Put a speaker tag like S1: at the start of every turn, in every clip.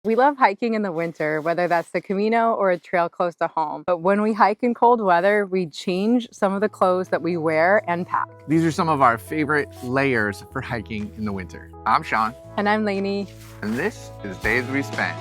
S1: We love hiking in the winter, whether that's the Camino or a trail close to home. But when we hike in cold weather, we change some of the clothes that we wear and pack.
S2: These are some of our favorite layers for hiking in the winter. I'm Sean.
S1: And I'm Lainey.
S2: And this is Days We Spent.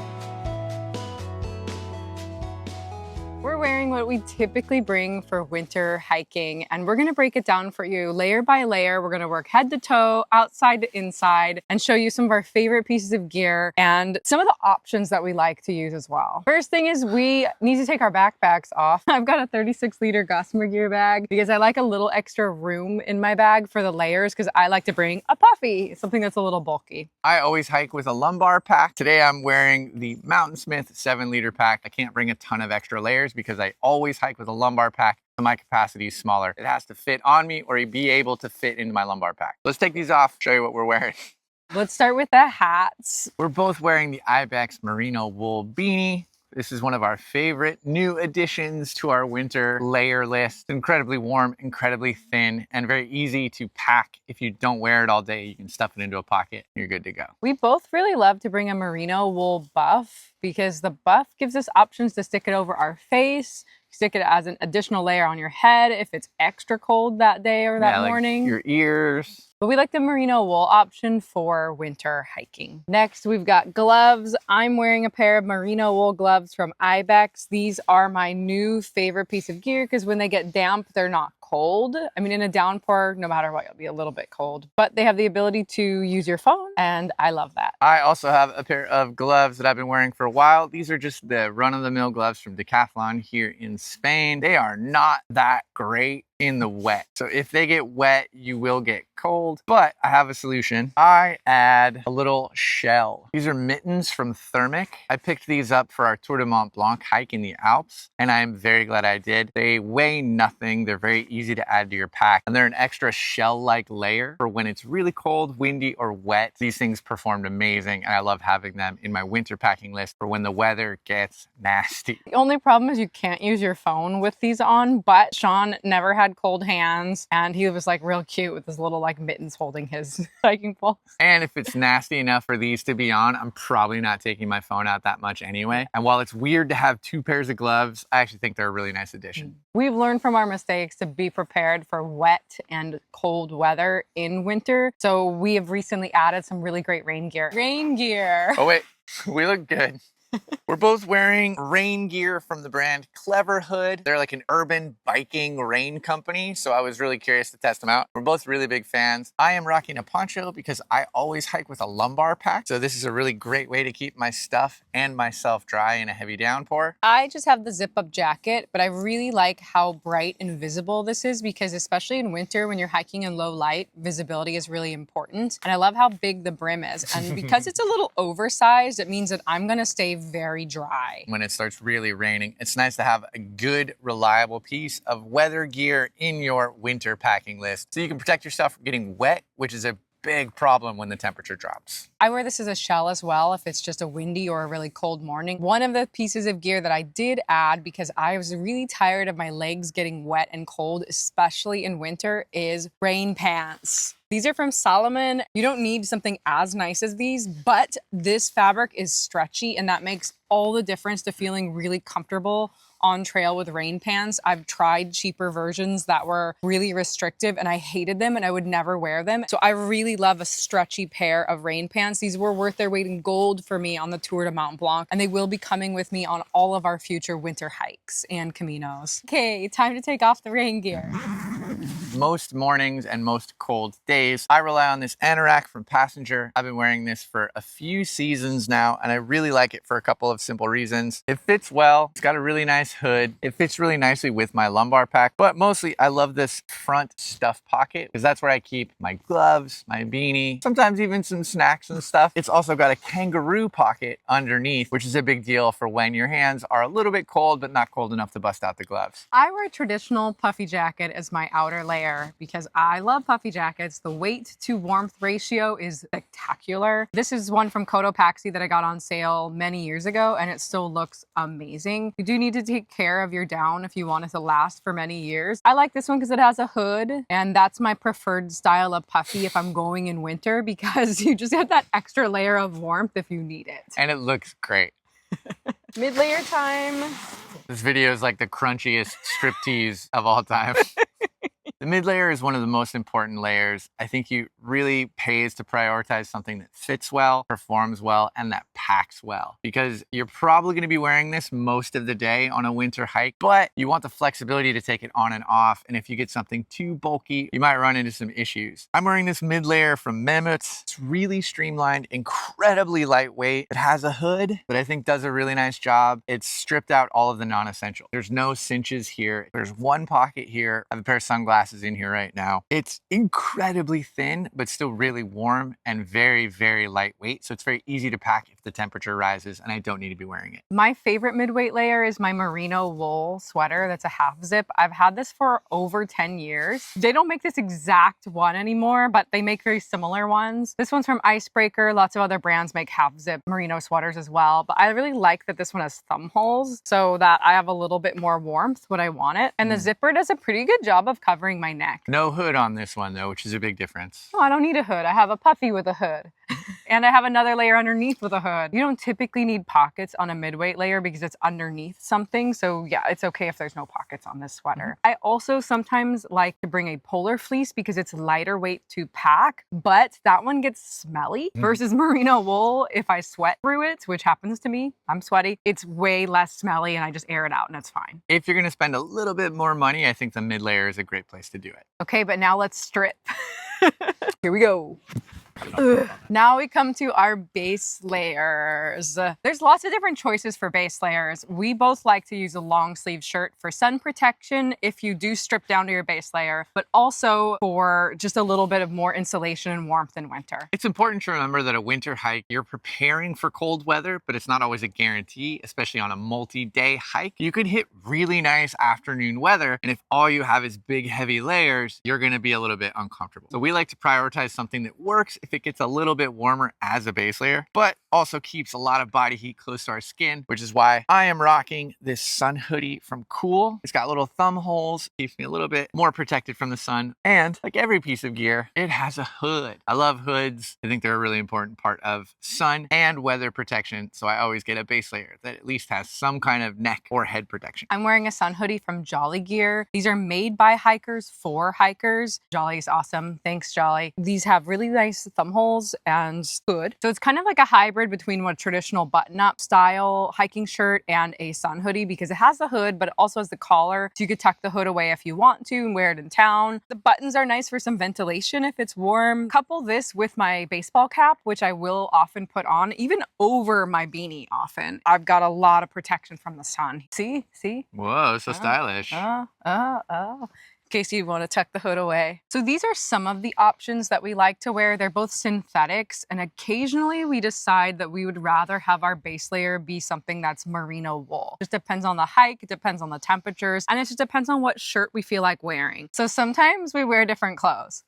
S1: We're wearing what we typically bring for winter hiking, and we're gonna break it down for you layer by layer. We're gonna work head to toe, outside to inside, and show you some of our favorite pieces of gear and some of the options that we like to use as well. First thing is we need to take our backpacks off. I've got a 36-liter Gossamer gear bag because I like a little extra room in my bag for the layers because I like to bring a puffy, something that's a little bulky.
S2: I always hike with a lumbar pack. Today I'm wearing the Mountain Smith 7-liter pack. I can't bring a ton of extra layers because I always hike with a lumbar pack, so my capacity is smaller. It has to fit on me or be able to fit into my lumbar pack. Let's take these off, show you what we're wearing.
S1: Let's start with the hats.
S2: We're both wearing the Ibex Merino wool beanie. This is one of our favorite new additions to our winter layer list. It's incredibly warm, incredibly thin, and very easy to pack. If you don't wear it all day, you can stuff it into a pocket. You're good to go.
S1: We both really love to bring a merino wool buff because the buff gives us options to stick it over our face, stick it as an additional layer on your head if it's extra cold that day or that morning.
S2: Like your ears.
S1: But we like the merino wool option for winter hiking. Next, we've got gloves. I'm wearing a pair of merino wool gloves from Ibex. These are my new favorite piece of gear because when they get damp, they're not cold. I mean, in a downpour, no matter what, you'll be a little bit cold. But they have the ability to use your phone, and I love that.
S2: I also have a pair of gloves that I've been wearing for a while. These are just the run-of-the-mill gloves from Decathlon here in Spain. They are not that great in the wet. So if they get wet, you will get cold, but I have a solution. I add a little shell. These are mittens from Thermic. I picked these up for our Tour du Mont Blanc hike in the Alps, and I'm very glad I did. They weigh nothing. They're very easy to add to your pack, and they're an extra shell-like layer for when it's really cold, windy, or wet. These things performed amazing, and I love having them in my winter packing list for when the weather gets nasty.
S1: The only problem is you can't use your phone with these on, but Sean never had cold hands, and he was like real cute with his little like mittens holding his hiking poles.
S2: And if it's nasty enough for these to be on, I'm probably not taking my phone out that much anyway. And while it's weird to have two pairs of gloves, I actually think they're a really nice addition.
S1: We've learned from our mistakes to be prepared for wet and cold weather in winter. So we have recently added some really great rain gear. Rain gear!
S2: Oh wait, we look good. We're both wearing rain gear from the brand Clever Hood. They're like an urban biking rain company, so I was really curious to test them out. We're both really big fans. I am rocking a poncho because I always hike with a lumbar pack, so this is a really great way to keep my stuff and myself dry in a heavy downpour.
S1: I just have the zip-up jacket, but I really like how bright and visible this is because especially in winter when you're hiking in low light, visibility is really important. And I love how big the brim is. And because it's a little oversized, it means that I'm gonna stay very dry.
S2: When it starts really raining, it's nice to have a good, reliable piece of weather gear in your winter packing list so you can protect yourself from getting wet, which is a big problem when the temperature drops.
S1: I wear this as a shell as well if it's just a windy or a really cold morning. One of the pieces of gear that I did add because I was really tired of my legs getting wet and cold, especially in winter, is rain pants. These are from Salomon. You don't need something as nice as these, but this fabric is stretchy and that makes all the difference to feeling really comfortable on trail with rain pants. I've tried cheaper versions that were really restrictive and I hated them and I would never wear them. So I really love a stretchy pair of rain pants. These were worth their weight in gold for me on the Tour de Mont Blanc, and they will be coming with me on all of our future winter hikes and Caminos. Okay, time to take off the rain gear.
S2: Most mornings and most cold days, I rely on this anorak from Passenger. I've been wearing this for a few seasons now, and I really like it for a couple of simple reasons. It fits well. It's got a really nice hood. It fits really nicely with my lumbar pack, but mostly I love this front stuff pocket because that's where I keep my gloves, my beanie, sometimes even some snacks and stuff. It's also got a kangaroo pocket underneath, which is a big deal for when your hands are a little bit cold, but not cold enough to bust out the gloves.
S1: I wear a traditional puffy jacket as my outer layer. layer because I love puffy jackets. The weight to warmth ratio is spectacular. This is one from Cotopaxi that I got on sale many years ago, and it still looks amazing. You do need to take care of your down if you want it to last for many years. I like this one because it has a hood, and that's my preferred style of puffy if I'm going in winter because you just get that extra layer of warmth if you need it.
S2: And it looks great.
S1: Mid-layer time.
S2: This video is like the crunchiest striptease of all time. The mid layer is one of the most important layers. I think it really pays to prioritize something that fits well, performs well, and that packs well. Because you're probably going to be wearing this most of the day on a winter hike, but you want the flexibility to take it on and off. And if you get something too bulky, you might run into some issues. I'm wearing this mid layer from Mammoth. It's really streamlined, incredibly lightweight. It has a hood that I think does a really nice job. It's stripped out all of the non-essential. There's no cinches here. There's one pocket here. I have a pair of sunglasses in here right now. It's incredibly thin, but still really warm and very, very lightweight. So it's very easy to pack if the temperature rises and I don't need to be wearing it.
S1: My favorite midweight layer is my merino wool sweater. That's a half zip. I've had this for over 10 years. They don't make this exact one anymore, but they make very similar ones. This one's from Icebreaker. Lots of other brands make half zip merino sweaters as well. But I really like that this one has thumb holes so that I have a little bit more warmth when I want it. And the zipper does a pretty good job of covering my neck.
S2: No hood on this one though, which is a big difference.
S1: Oh, I don't need a hood. I have a puffy with a hood. And I have another layer underneath with a hood. You don't typically need pockets on a midweight layer because it's underneath something. So yeah, it's okay if there's no pockets on this sweater. I also sometimes like to bring a polar fleece because it's lighter weight to pack, but that one gets smelly versus merino wool. If I sweat through it, which happens to me, I'm sweaty, it's way less smelly and I just air it out and it's fine.
S2: If you're gonna spend a little bit more money, I think the mid layer is a great place to do it.
S1: Okay, but now let's strip. Here we go. Ugh. Now we come to our base layers. There's lots of different choices for base layers. We both like to use a long sleeve shirt for sun protection if you do strip down to your base layer, but also for just a little bit of more insulation and warmth in winter.
S2: It's important to remember that a winter hike, you're preparing for cold weather, but it's not always a guarantee, especially on a multi-day hike. You could hit really nice afternoon weather, and if all you have is big, heavy layers, you're gonna be a little bit uncomfortable. So we like to prioritize something that works if it gets a little bit warmer as a base layer, but also keeps a lot of body heat close to our skin, which is why I am rocking this sun hoodie from Cool. It's got little thumb holes, keeps me a little bit more protected from the sun. And like every piece of gear, it has a hood. I love hoods. I think they're a really important part of sun and weather protection. So I always get a base layer that at least has some kind of neck or head protection.
S1: I'm wearing a sun hoodie from Jolly Gear. These are made by hikers for hikers. Jolly is awesome. Thanks, Jolly. These have really nice thumb holes and hood. So it's kind of like a hybrid between what traditional button-up style hiking shirt and a sun hoodie because it has the hood, but it also has the collar. So you could tuck the hood away if you want to and wear it in town. The buttons are nice for some ventilation if it's warm. Couple this with my baseball cap, which I will often put on, even over my beanie often. I've got a lot of protection from the sun. See?
S2: Whoa, so stylish.
S1: In case you want to tuck the hood away. So these are some of the options that we like to wear. They're both synthetics, and occasionally we decide that we would rather have our base layer be something that's merino wool. It just depends on the hike, it depends on the temperatures, and it just depends on what shirt we feel like wearing. So sometimes we wear different clothes.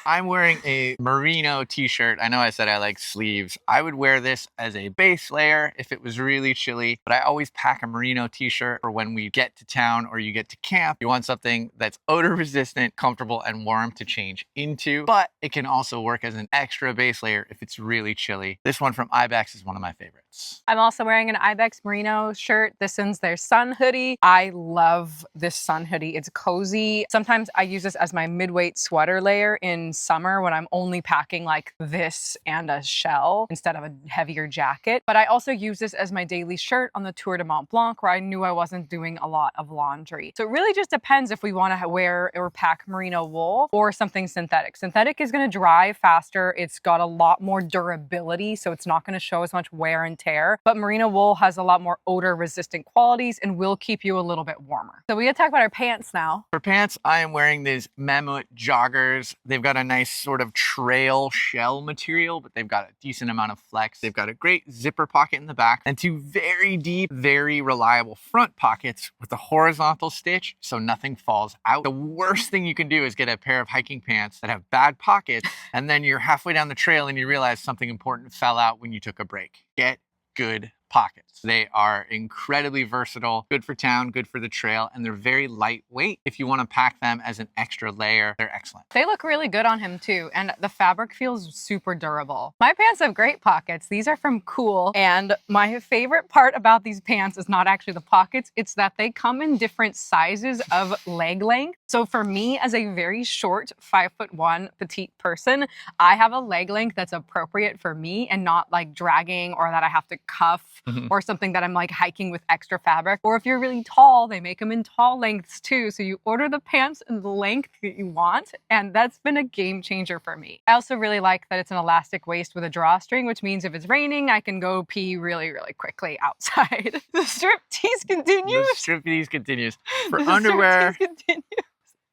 S2: I'm wearing a merino t-shirt. I know I said I like sleeves. I would wear this as a base layer if it was really chilly, but I always pack a merino t-shirt for when we get to town or you get to camp. You want something that's odor resistant, comfortable, and warm to change into, but it can also work as an extra base layer if it's really chilly. This one from Ibex is one of my favorites.
S1: I'm also wearing an Ibex merino shirt. This one's their sun hoodie. I love this sun hoodie. It's cozy. Sometimes I use this as my midweight sweater layer in summer when I'm only packing like this and a shell instead of a heavier jacket. But I also use this as my daily shirt on the Tour du Mont Blanc where I knew I wasn't doing a lot of laundry. So it really just depends if we want to wear or pack merino wool or something synthetic. Synthetic is going to dry faster. It's got a lot more durability, so it's not going to show as much wear and tear, but merino wool has a lot more odor resistant qualities and will keep you a little bit warmer. So we gotta talk about our pants now.
S2: For pants, I am wearing these Mammoth joggers. They've got a nice sort of trail shell material, but they've got a decent amount of flex. They've got a great zipper pocket in the back and two very deep, very reliable front pockets with a horizontal stitch so nothing falls out. The worst thing you can do is get a pair of hiking pants that have bad pockets and then you're halfway down the trail and you realize something important fell out when you took a break. Get good pockets. They are incredibly versatile, good for town, good for the trail, and they're very lightweight. If you want to pack them as an extra layer, they're excellent.
S1: They look really good on him too, and the fabric feels super durable. My pants have great pockets. These are from Cool, and my favorite part about these pants is not actually the pockets, it's that they come in different sizes of leg length. So for me, as a very short 5'1" petite person, I have a leg length that's appropriate for me and not like dragging or that I have to cuff or something that I'm like hiking with extra fabric. Or if you're really tall, they make them in tall lengths too. So you order the pants in the length that you want, and that's been a game changer for me. I also really like that it's an elastic waist with a drawstring, which means if it's raining, I can go pee really, really quickly outside. The strip tease continues.
S2: The strip tease continues. For underwear.
S1: Strip tease continues.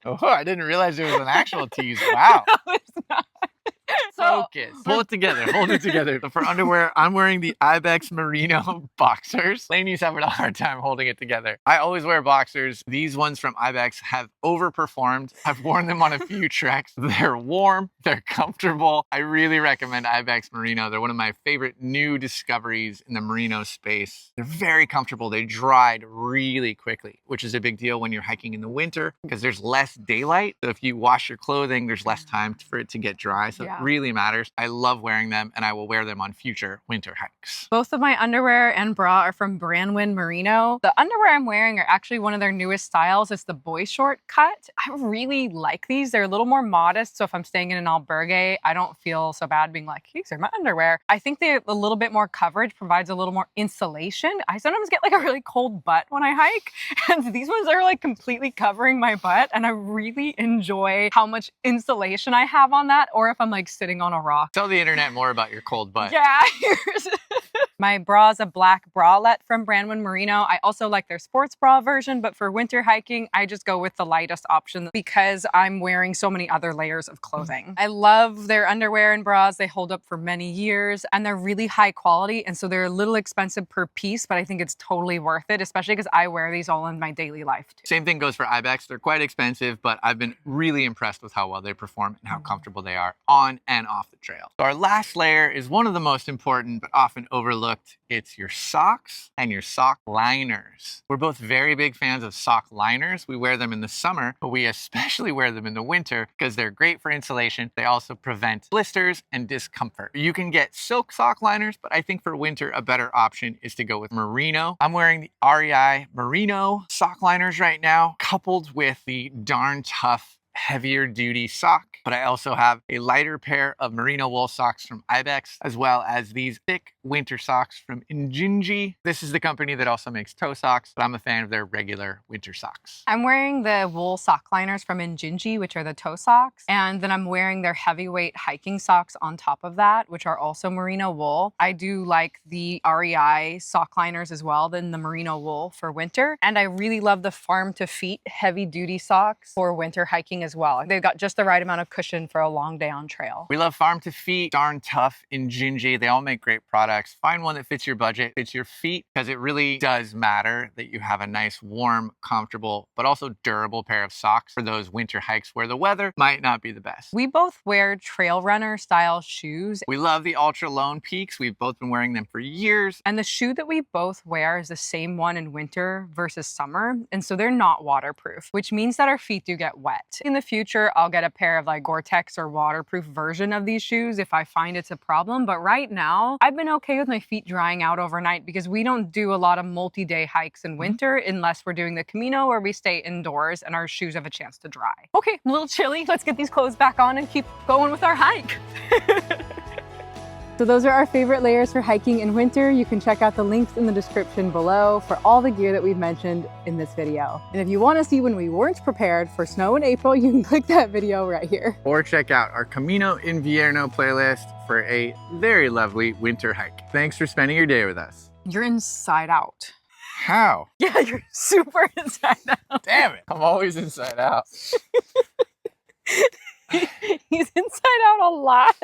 S2: Oh, I didn't realize it was an actual tease. Wow.
S1: No, it's not.
S2: Focus. Pull it together. Hold it together. For underwear, I'm wearing the Ibex Merino boxers. Lainey's having a hard time holding it together. I always wear boxers. These ones from Ibex have overperformed. I've worn them on a few treks. They're warm. They're comfortable. I really recommend Ibex Merino. They're one of my favorite new discoveries in the merino space. They're very comfortable. They dried really quickly, which is a big deal when you're hiking in the winter because there's less daylight. So if you wash your clothing, there's less time for it to get dry. So it really matters. I love wearing them and I will wear them on future winter hikes.
S1: Both of my underwear and bra are from Brandwin Merino. The underwear I'm wearing are actually one of their newest styles. It's the boy short cut. I really like these. They're a little more modest. So if I'm staying in an albergue, I don't feel so bad being like, these are my underwear. I think they're a little bit more coverage, provides a little more insulation. I sometimes get like a really cold butt when I hike. And these ones are like completely covering my butt. And I really enjoy how much insulation I have on that. Or if I'm like sitting on a rock.
S2: Tell the internet more about your cold butt.
S1: Yeah. My bra is a black bralette from Brandwin Merino. I also like their sports bra version, but for winter hiking, I just go with the lightest option because I'm wearing so many other layers of clothing. I love their underwear and bras. They hold up for many years and they're really high quality. And so they're a little expensive per piece, but I think it's totally worth it, especially because I wear these all in my daily life too.
S2: Same thing goes for Ibex. They're quite expensive, but I've been really impressed with how well they perform and how comfortable they are on and off the trail. So our last layer is one of the most important, but often overlooked. It's your socks and your sock liners. We're both very big fans of sock liners. We wear them in the summer, but we especially wear them in the winter because they're great for insulation. They also prevent blisters and discomfort. You can get silk sock liners, but I think for winter, a better option is to go with merino. I'm wearing the REI merino sock liners right now, coupled with the darn tough heavier duty sock, but I also have a lighter pair of merino wool socks from Ibex, as well as these thick winter socks from Injinji. This is the company that also makes toe socks, but I'm a fan of their regular winter socks.
S1: I'm wearing the wool sock liners from Injinji, which are the toe socks, and then I'm wearing their heavyweight hiking socks on top of that, which are also merino wool. I do like the REI sock liners as well than the merino wool for winter, and I really love the farm to feet heavy duty socks for winter hiking as well. They've got just the right amount of cushion for a long day on trail.
S2: We love farm to feet, darn tough Injinji. They all make great products. Find one that fits your budget, fits your feet, because it really does matter that you have a nice, warm, comfortable, but also durable pair of socks for those winter hikes where the weather might not be the best.
S1: We both wear trail runner style shoes.
S2: We love the Ultra Lone Peaks. We've both been wearing them for years.
S1: And the shoe that we both wear is the same one in winter versus summer. And so they're not waterproof, which means that our feet do get wet. In the future, I'll get a pair of like Gore-Tex or waterproof version of these shoes if I find it's a problem. But right now, I've been okay with my feet drying out overnight because we don't do a lot of multi-day hikes in winter unless we're doing the Camino where we stay indoors and our shoes have a chance to dry. Okay, I'm a little chilly. Let's get these clothes back on and keep going with our hike. So those are our favorite layers for hiking in winter. You can check out the links in the description below for all the gear that we've mentioned in this video. And if you want to see when we weren't prepared for snow in April, you can click that video right here.
S2: Or check out our Camino Invierno playlist for a very lovely winter hike. Thanks for spending your day with us.
S1: You're inside out.
S2: How?
S1: Yeah, you're super inside out.
S2: Damn it. I'm always inside out.
S1: He's inside out a lot.